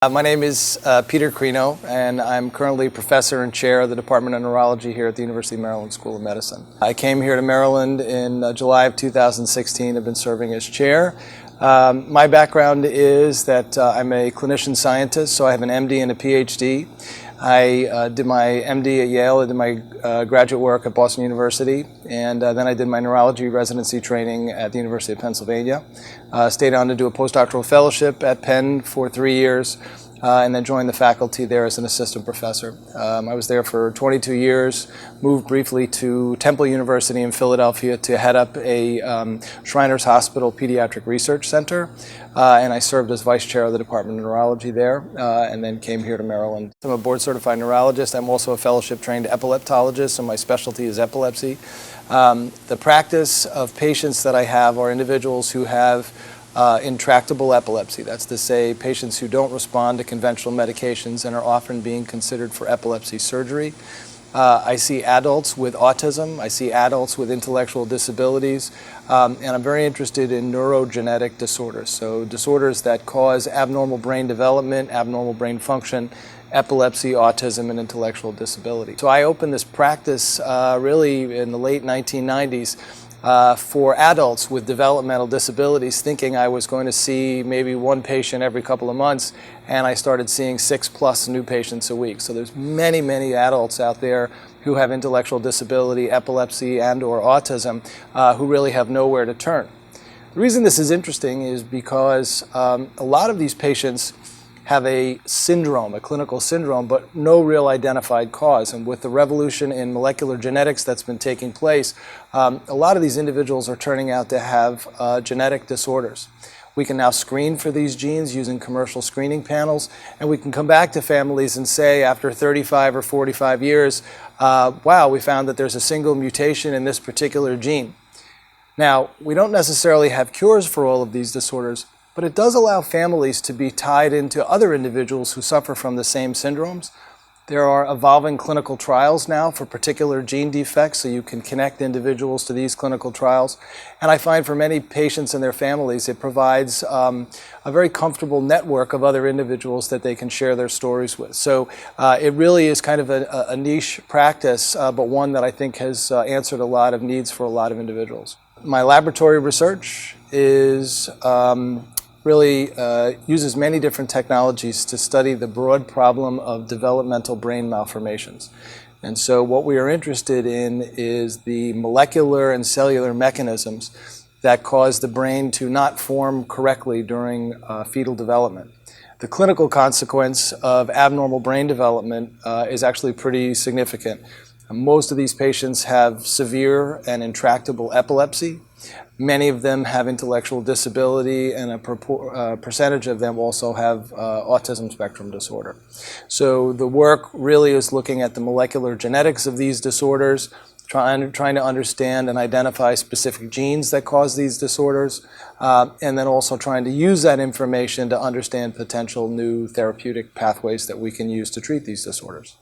My name is Peter Crino, and I'm currently professor and chair of the Department of Neurology here at the University of Maryland School of Medicine. I came here to Maryland in July of 2016. I've been serving as chair. My background is that I'm a clinician scientist, so I have an MD and a PhD. I did my MD at Yale, I did my graduate work at Boston University, and then I did my neurology residency training at the University of Pennsylvania. Stayed on to do a postdoctoral fellowship at Penn for 3 years, and then joined the faculty there as an assistant professor. I was there for 22 years, moved briefly to Temple University in Philadelphia to head up a Shriners Hospital Pediatric Research Center, and I served as vice chair of the Department of Neurology there, and then came here to Maryland. I'm a board certified neurologist. I'm also a fellowship trained epileptologist, so my specialty is epilepsy. The practice of patients that I have are individuals who have intractable epilepsy. That's to say, patients who don't respond to conventional medications and are often being considered for epilepsy surgery. I see adults with autism, I see adults with intellectual disabilities, and I'm very interested in neurogenetic disorders, so disorders that cause abnormal brain development, abnormal brain function, epilepsy, autism, and intellectual disability. So I opened this practice really in the late 1990s for adults with developmental disabilities, thinking I was going to see maybe one patient every couple of months, and I started seeing 6+ new patients a week. So there's many, many adults out there who have intellectual disability, epilepsy, and/or autism who really have nowhere to turn. The reason this is interesting is because a lot of these patients have a syndrome, a clinical syndrome, but no real identified cause. And with the revolution in molecular genetics that's been taking place, a lot of these individuals are turning out to have genetic disorders. We can now screen for these genes using commercial screening panels, and we can come back to families and say, after 35 or 45 years, wow, we found that there's a single mutation in this particular gene. Now, we don't necessarily have cures for all of these disorders, but it does allow families to be tied into other individuals who suffer from the same syndromes. There are evolving clinical trials now for particular gene defects, so you can connect individuals to these clinical trials. And I find for many patients and their families, it provides a very comfortable network of other individuals that they can share their stories with. So it really is kind of a niche practice, but one that I think has answered a lot of needs for a lot of individuals. My laboratory research is really uses many different technologies to study the broad problem of developmental brain malformations. And so what we are interested in is the molecular and cellular mechanisms that cause the brain to not form correctly during fetal development. The clinical consequence of abnormal brain development is actually pretty significant. Most of these patients have severe and intractable epilepsy. Many of them have intellectual disability, and a percentage of them also have autism spectrum disorder. So the work really is looking at the molecular genetics of these disorders, trying to understand and identify specific genes that cause these disorders, and then also trying to use that information to understand potential new therapeutic pathways that we can use to treat these disorders.